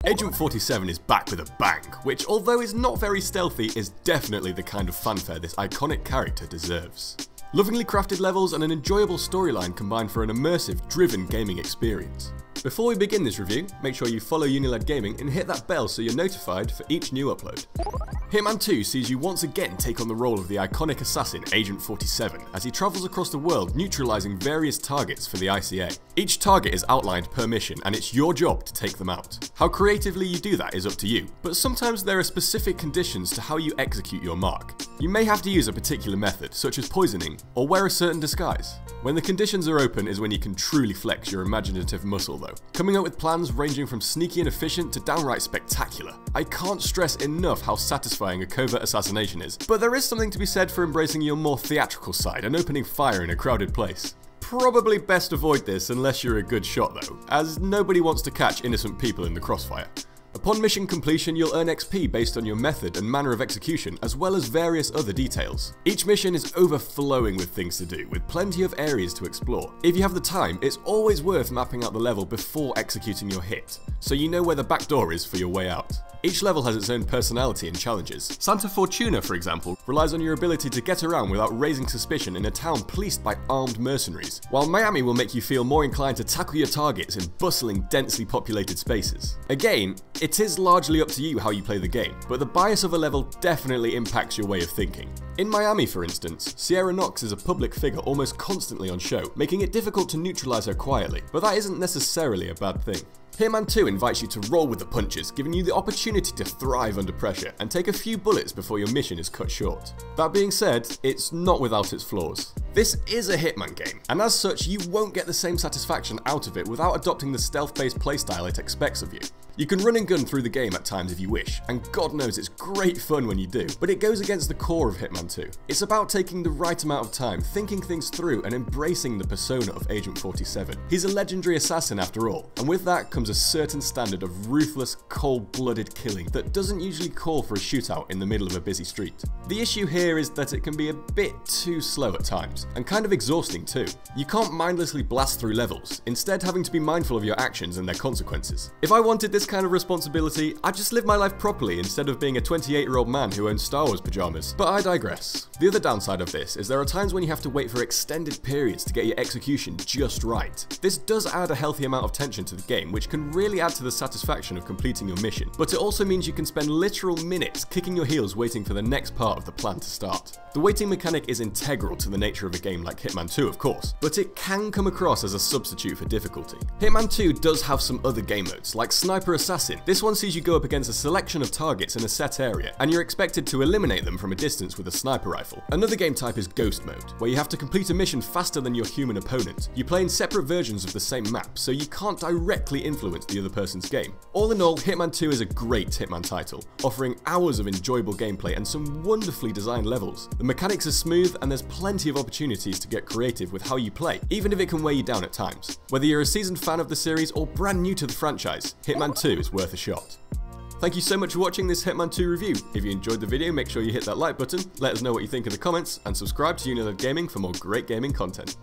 Agent 47 is back with a bang, which although is not very stealthy, is definitely the kind of fanfare this iconic character deserves. Lovingly crafted levels and an enjoyable storyline combine for an immersive, driven gaming experience. Before we begin this review, make sure you follow UNILAD Gaming and hit that bell so you're notified for each new upload. Hitman 2 sees you once again take on the role of the iconic assassin Agent 47 as he travels across the world neutralizing various targets for the ICA. Each target is outlined per mission and it's your job to take them out. How creatively you do that is up to you, but sometimes there are specific conditions to how you execute your mark. You may have to use a particular method, such as poisoning, or wear a certain disguise. When the conditions are open is when you can truly flex your imaginative muscle though, coming up with plans ranging from sneaky and efficient to downright spectacular. I can't stress enough how satisfying a covert assassination is, but there is something to be said for embracing your more theatrical side and opening fire in a crowded place. Probably best avoid this unless you're a good shot though, as nobody wants to catch innocent people in the crossfire. Upon mission completion, you'll earn XP based on your method and manner of execution, as well as various other details. Each mission is overflowing with things to do, with plenty of areas to explore. If you have the time, it's always worth mapping out the level before executing your hit, so you know where the back door is for your way out. Each level has its own personality and challenges. Santa Fortuna, for example, relies on your ability to get around without raising suspicion in a town policed by armed mercenaries, while Miami will make you feel more inclined to tackle your targets in bustling, densely populated spaces. Again, it is largely up to you how you play the game, but the bias of a level definitely impacts your way of thinking. In Miami, for instance, Sierra Knox is a public figure almost constantly on show, making it difficult to neutralize her quietly, but that isn't necessarily a bad thing. Hitman 2 invites you to roll with the punches, giving you the opportunity to thrive under pressure and take a few bullets before your mission is cut short. That being said, it's not without its flaws. This is a Hitman game, and as such you won't get the same satisfaction out of it without adopting the stealth-based playstyle it expects of you. You can run and gun through the game at times if you wish, and God knows it's great fun when you do, but it goes against the core of Hitman 2. It's about taking the right amount of time, thinking things through, and embracing the persona of Agent 47. He's a legendary assassin after all, and with that comes a certain standard of ruthless, cold-blooded killing that doesn't usually call for a shootout in the middle of a busy street. The issue here is that it can be a bit too slow at times, and kind of exhausting too. You can't mindlessly blast through levels, instead having to be mindful of your actions and their consequences. If I wanted this kind of responsibility, I'd just live my life properly instead of being a 28-year-old man who owns Star Wars pajamas. But I digress. The other downside of this is there are times when you have to wait for extended periods to get your execution just right. This does add a healthy amount of tension to the game, which can really add to the satisfaction of completing your mission, but it also means you can spend literal minutes kicking your heels waiting for the next part of the plan to start. The waiting mechanic is integral to the nature of a game like Hitman 2 of course, but it can come across as a substitute for difficulty. Hitman 2 does have some other game modes, like Sniper Assassin. This one sees you go up against a selection of targets in a set area, and you're expected to eliminate them from a distance with a sniper rifle. Another game type is Ghost Mode, where you have to complete a mission faster than your human opponent. You play in separate versions of the same map, so you can't directly influence the other person's game. All in all, Hitman 2 is a great Hitman title, offering hours of enjoyable gameplay and some wonderfully designed levels. The mechanics are smooth and there's plenty of opportunities to get creative with how you play, even if it can weigh you down at times. Whether you're a seasoned fan of the series or brand new to the franchise, Hitman 2 is worth a shot. Thank you so much for watching this Hitman 2 review. If you enjoyed the video, make sure you hit that like button, let us know what you think in the comments, and subscribe to UNILAD Gaming for more great gaming content.